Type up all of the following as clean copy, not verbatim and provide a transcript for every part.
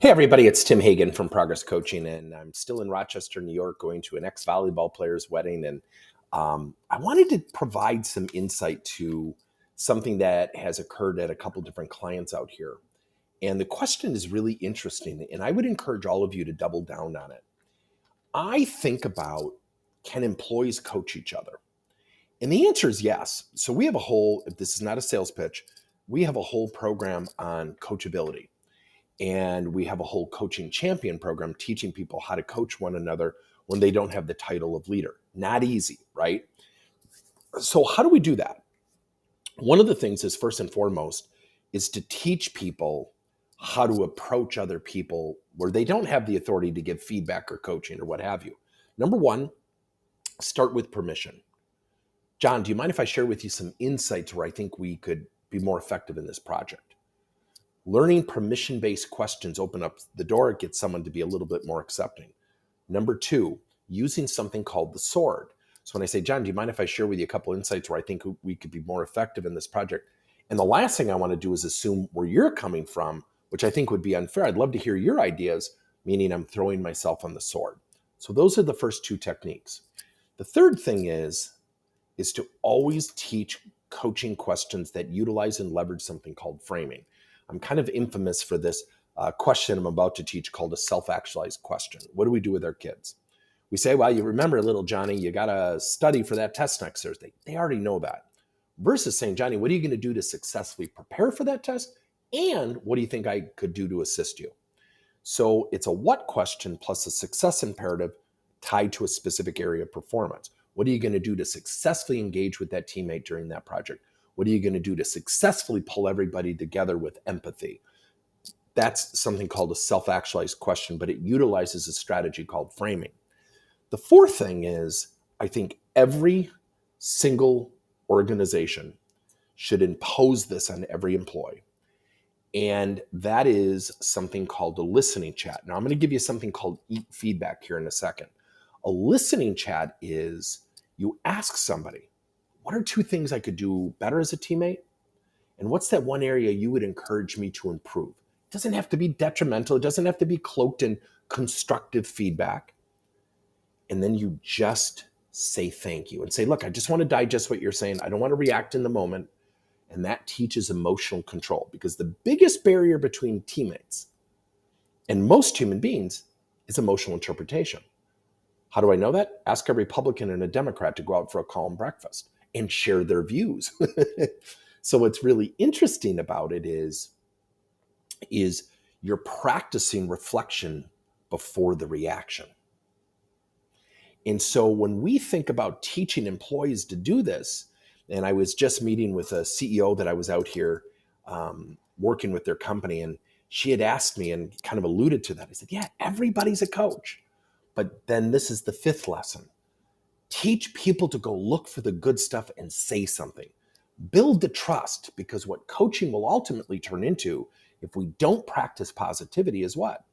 Hey, everybody, it's Tim Hagen from Progress Coaching, and I'm still in Rochester, New York, going to an ex volleyball player's wedding. And I wanted to provide some insight to something that has occurred at a couple different clients out here. And the question is really interesting, and I would encourage all of you to double down on it. I think about, can employees coach each other? And the answer is yes. So we have a whole, if this is not a sales pitch, we have a whole program on coachability. And we have a whole coaching champion program teaching people how to coach one another when they don't have the title of leader. Not easy, right? So, how do we do that? One of the things is, first and foremost, is to teach people how to approach other people where they don't have the authority to give feedback or coaching or what have you. Number one, start with permission. John, do you mind if I share with you some insights where I think we could be more effective in this project? Learning permission-based questions open up the door, it gets someone to be a little bit more accepting. Number two, using something called the sword. So when I say, John, do you mind if I share with you a couple insights where I think we could be more effective in this project? And the last thing I want to do is assume where you're coming from, which I think would be unfair. I'd love to hear your ideas, meaning I'm throwing myself on the sword. So those are the first two techniques. The third thing is to always teach coaching questions that utilize and leverage something called framing. I'm kind of infamous for this question I'm about to teach called a self-actualized question. What do we do with our kids? We say, well, you remember, little Johnny, you got to study for that test next Thursday. They already know that. Versus saying, Johnny, what are you going to do to successfully prepare for that test? And what do you think I could do to assist you? So it's a what question plus a success imperative tied to a specific area of performance. What are you going to do to successfully engage with that teammate during that project? What are you going to do to successfully pull everybody together with empathy? That's something called a self-actualized question, but it utilizes a strategy called framing. The fourth thing is, I think every single organization should impose this on every employee. And that is something called a listening chat. Now, I'm going to give you something called eat feedback here in a second. A listening chat is you ask somebody, what are two things I could do better as a teammate? And what's that one area you would encourage me to improve? It doesn't have to be detrimental. It doesn't have to be cloaked in constructive feedback. And then you just say thank you and say, look, I just want to digest what you're saying. I don't want to react in the moment. And that teaches emotional control, because the biggest barrier between teammates and most human beings is emotional interpretation. How do I know that? Ask a Republican and a Democrat to go out for a calm breakfast and share their views. So what's really interesting about it is you're practicing reflection before the reaction. And so when we think about teaching employees to do this, and I was just meeting with a CEO that I was out here working with their company, and she had asked me and kind of alluded to that. I said, yeah, everybody's a coach. But then this is the fifth lesson. Teach people to go look for the good stuff and say something. Build the trust, because what coaching will ultimately turn into, if we don't practice positivity, is what?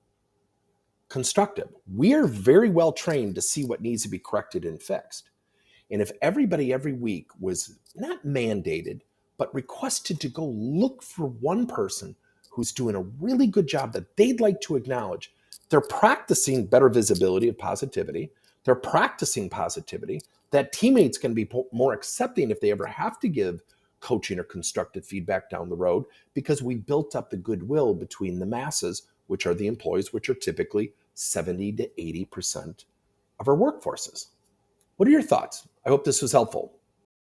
Constructive. We are very well trained to see what needs to be corrected and fixed. And if everybody every week was not mandated, but requested to go look for one person who's doing a really good job that they'd like to acknowledge, they're practicing better visibility of positivity. They're practicing positivity. That teammate's going to be more accepting if they ever have to give coaching or constructive feedback down the road, because we built up the goodwill between the masses, which are the employees, which are typically 70 to 80% of our workforces. What are your thoughts? I hope this was helpful.